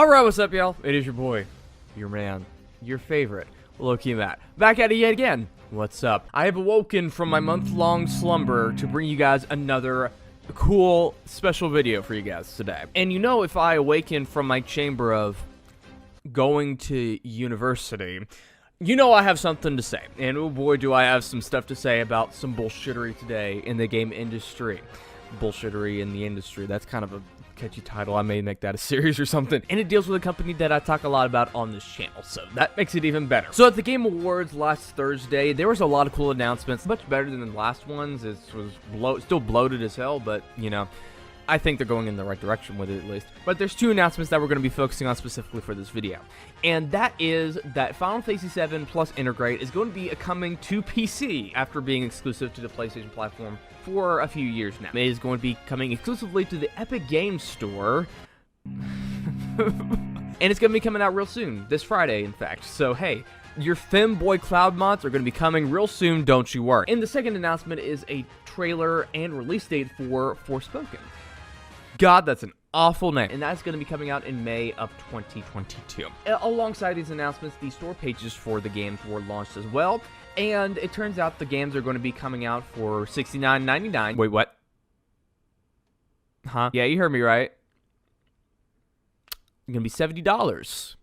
Alright, what's up, y'all? It is your boy, your man, your favorite, lowkeymatt, back at it yet again. What's up? I have awoken from my month-long slumber to bring you guys another cool, special video for you guys today. And you know, if I awaken from my chamber of going to university, you know I have something to say. And oh boy, do I have some stuff to say about some bullshittery today in the game industry. Bullshittery in the industry, that's kind of a catchy title. I may make that a series or something. And it deals with a company that I talk a lot about on this channel, so that makes it even better. So at the Game Awards last Thursday, there was a lot of cool announcements, much better than the last ones. It was still bloated as hell, but you know, I think they're going in the right direction with it at least. But there's two announcements that we're going to be focusing on specifically for this video. And that is that Final Fantasy 7 plus Integrate is going to be coming to PC after being exclusive to the PlayStation platform for a few years now. It is going to be coming exclusively to the Epic Games Store. And it's going to be coming out real soon, this Friday in fact. So hey, your femboy cloud mods are going to be coming real soon, don't you worry. And the second announcement is a trailer and release date for Forspoken. God, that's an awful name. And that's going to be coming out in May of 2022. Alongside these announcements, the store pages for the games were launched as well. And it turns out the games are going to be coming out for $69.99. Wait, what? Huh? Yeah, you heard me right. It's going to be $70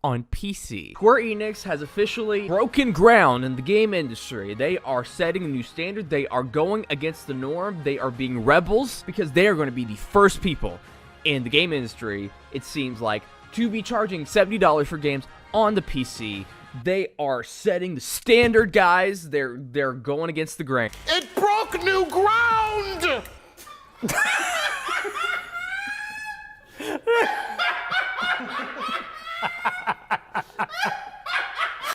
on PC. Square Enix has officially broken ground in the game industry. They are setting a new standard. They are going against the norm. They are being rebels because they are going to be the first people in the game industry, it seems like, to be charging $70 for games on the PC. They are setting the standard, guys. They're going against the grain. It broke new ground!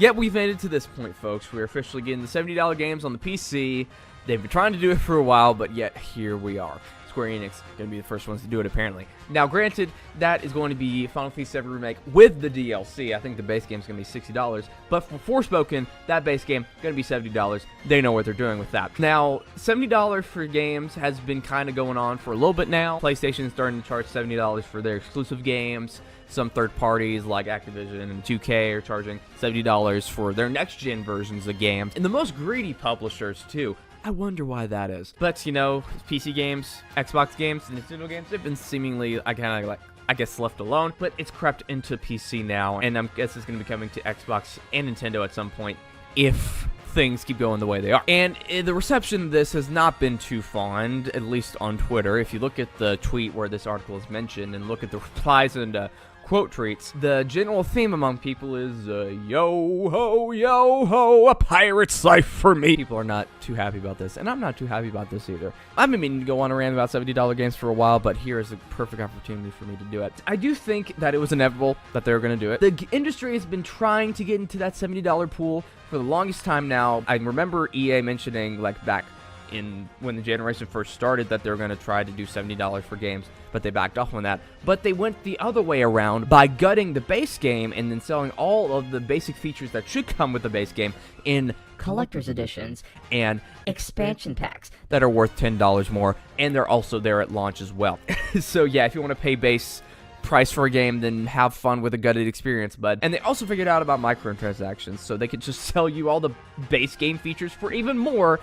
Yet we've made it to this point, folks. We're officially getting the $70 games on the PC. They've been trying to do it for a while, but yet here we are. Square Enix going to be the first ones to do it, apparently. Now, granted, that is going to be Final Fantasy 7 Remake with the DLC. I think the base game is going to be $60. But for Forspoken, that base game going to be $70. They know what they're doing with that. Now, $70 for games has been kind of going on for a little bit now. PlayStation is starting to charge $70 for their exclusive games. Some third parties like Activision and 2K are charging $70 for their next-gen versions of games. And the most greedy publishers, too. I wonder why that is. But, you know, PC games, Xbox games, Nintendo games, they've been seemingly, I guess, left alone. But it's crept into PC now, and I guess it's going to be coming to Xbox and Nintendo at some point if things keep going the way they are. And the reception of this has not been too fond, at least on Twitter. If you look at the tweet where this article is mentioned and look at the replies and quote tweets, the general theme among people is, yo ho, a pirate's life for me. People are not too happy about this, and I'm not too happy about this either. I've been meaning to go on a rant about $70 games for a while, but here is a perfect opportunity for me to do it. I do think that it was inevitable that they were going to do it. The industry has been trying to get into that $70 pool for the longest time now. I remember EA mentioning, like, back when the generation first started, that they were going to try to do $70 for games, but they backed off on that. But they went the other way around by gutting the base game and then selling all of the basic features that should come with the base game in collector's editions and expansion packs that are worth $10 more, and they're also there at launch as well. So yeah, if you want to pay base price for a game, then have fun with a gutted experience, bud. And they also figured out about microtransactions, so they could just sell you all the base game features for even more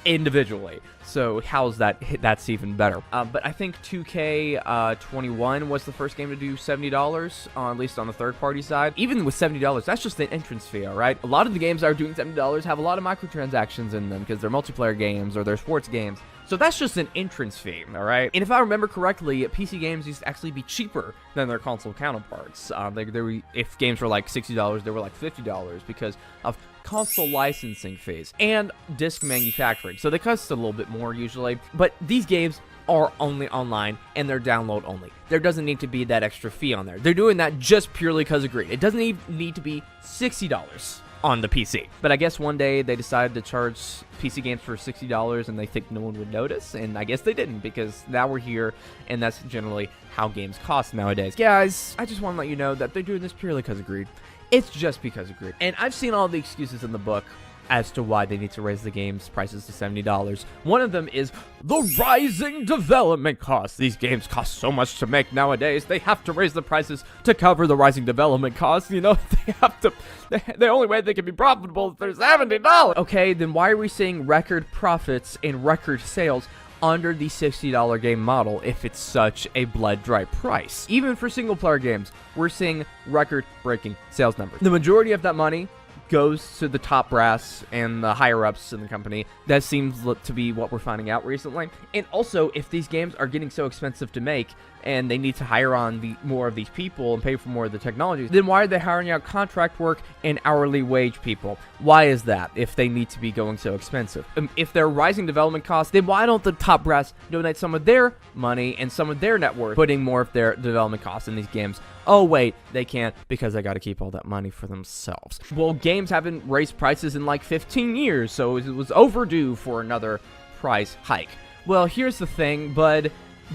individually. So how's that? That's even better. But I think 2K21 was the first game to do $70, at least on the third-party side. Even with $70, that's just the entrance fee, all right? A lot of the games that are doing $70 have a lot of microtransactions in them because they're multiplayer games or they're sports games. So that's just an entrance fee, all right? And if I remember correctly, PC games used to actually be cheaper than their console counterparts. If games were like $60, they were like $50 because of console licensing fees and disc manufacturing. So they cost a little bit more usually, but these games are only online and they're download only. There doesn't need to be that extra fee on there. They're doing that just purely because of greed. It doesn't even need to be $60 on the PC. But I guess one day they decided to charge PC games for $60 and they think no one would notice, and I guess they didn't because now we're here, and that's generally how games cost nowadays. Guys, I just want to let you know that they're doing this purely because of greed. It's just because of greed. And I've seen all the excuses in the book as to why they need to raise the game's prices to $70. One of them is the rising development costs. These games cost so much to make nowadays, they have to raise the prices to cover the rising development costs. You know, they have to, the only way they can be profitable is for $70. Okay, then why are we seeing record profits and record sales under the $60 game model if it's such a blood-dry price? Even for single-player games, we're seeing record-breaking sales numbers. The majority of that money goes to the top brass and the higher-ups in the company. That seems to be what we're finding out recently. And also, if these games are getting so expensive to make and they need to hire on more of these people and pay for more of the technologies, then why are they hiring out contract work and hourly wage people? Why is that if they need to be going so expensive? If they're rising development costs, then why don't the top brass donate some of their money and some of their net worth, putting more of their development costs in these games? Oh wait, they can't because they got to keep all that money for themselves. Well, games haven't raised prices in like 15 years, so it was overdue for another price hike. Well, here's the thing, bud.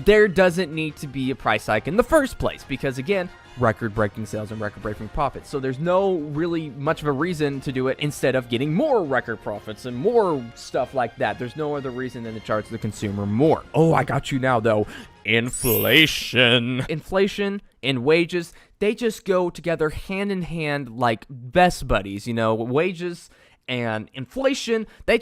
There doesn't need to be a price hike in the first place because, again, record-breaking sales and record-breaking profits. So there's no really much of a reason to do it instead of getting more record profits and more stuff like that. There's no other reason than to charge the consumer more. Oh, I got you now, though. Inflation. Inflation and wages, they just go together hand in hand like best buddies. You know, wages and inflation, they're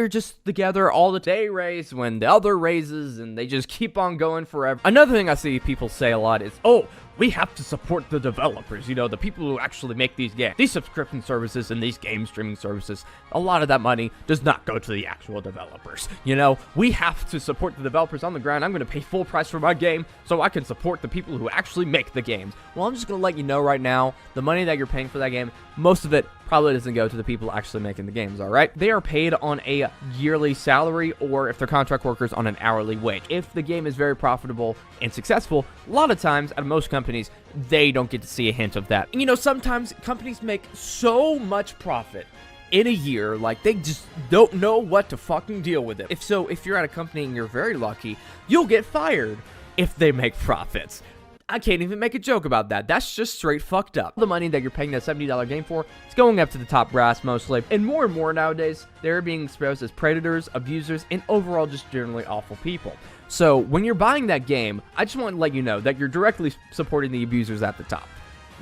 just together all the day. Raise when the other raises, and they just keep on going forever. Another thing I see people say a lot is, oh, we have to support the developers, you know, the people who actually make these games. These subscription services and these game streaming services, a lot of that money does not go to the actual developers. You know, we have to support the developers on the ground. I'm going to pay full price for my game so I can support the people who actually make the games. Well, I'm just going to let you know right now, the money that you're paying for that game, most of it probably doesn't go to the people actually making the games, all right? They are paid on a yearly salary, or if they're contract workers, on an hourly wage. If the game is very profitable and successful, a lot of times, at most companies, they don't get to see a hint of that. And, you know, sometimes companies make so much profit in a year, like they just don't know what to fucking deal with it. If you're at a company and you're very lucky, you'll get fired if they make profits. I can't even make a joke about that. That's just straight fucked up. The money that you're paying that $70 game for, it's going up to the top brass mostly. And more nowadays, they're being exposed as predators, abusers, and overall just generally awful people. So when you're buying that game, I just want to let you know that you're directly supporting the abusers at the top.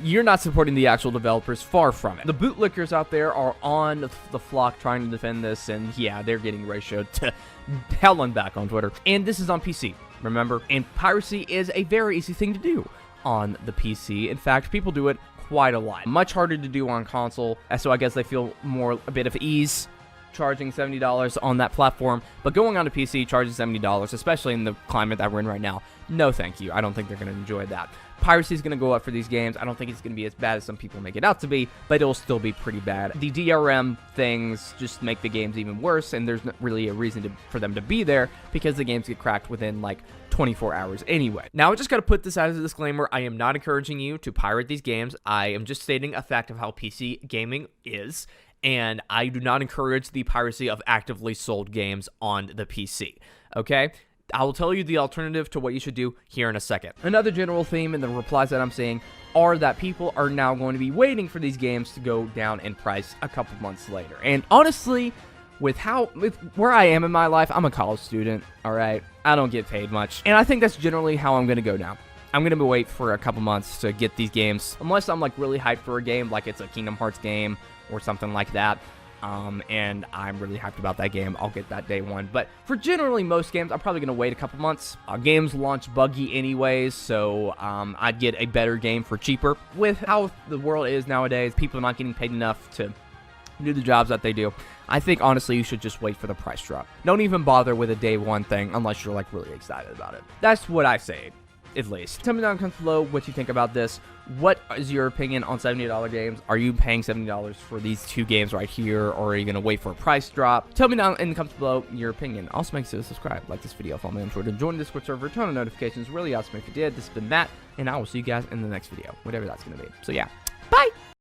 You're not supporting the actual developers, far from it. The bootlickers out there are on the flock trying to defend this, and yeah, they're getting ratioed to hell and back on Twitter. And this is on PC, remember? And piracy is a very easy thing to do on the PC. In fact, people do it quite a lot. Much harder to do on console, so I guess they feel a bit of ease charging $70 on that platform, but going on to PC, charging $70, especially in the climate that we're in right now, no thank you. I don't think they're going to enjoy that. Piracy is going to go up for these games. I don't think it's going to be as bad as some people make it out to be, but it'll still be pretty bad. The DRM things just make the games even worse, and there's not really a reason for them to be there because the games get cracked within like 24 hours anyway. Now, I just got to put this out as a disclaimer. I am not encouraging you to pirate these games. I am just stating a fact of how PC gaming is, and I do not encourage the piracy of actively sold games on the PC, okay? I will tell you the alternative to what you should do here in a second. Another general theme in the replies that I'm seeing are that people are now going to be waiting for these games to go down in price a couple months later. And honestly, with where I am in my life, I'm a college student, all right? I don't get paid much. And I think that's generally how I'm going to go now. I'm going to wait for a couple months to get these games, unless I'm like really hyped for a game, like it's a Kingdom Hearts game or something like that. And I'm really hyped about that game. I'll get that day one. But for generally most games, I'm probably going to wait a couple months. Games launch buggy anyways, so I'd get a better game for cheaper. With how the world is nowadays, people are not getting paid enough to do the jobs that they do. I think, honestly, you should just wait for the price drop. Don't even bother with a day one thing unless you're, like, really excited about it. That's what I say, at least. Tell me down in the comments below what you think about this. What is your opinion on $70 games? Are you paying $70 for these two games right here, or are you going to wait for a price drop? Tell me down in the comments below your opinion. Also, make sure to subscribe, like this video, follow me on Twitter, join the Discord server, turn on notifications. Really awesome if you did. This has been Matt, and I will see you guys in the next video, whatever that's going to be. So, yeah. Bye!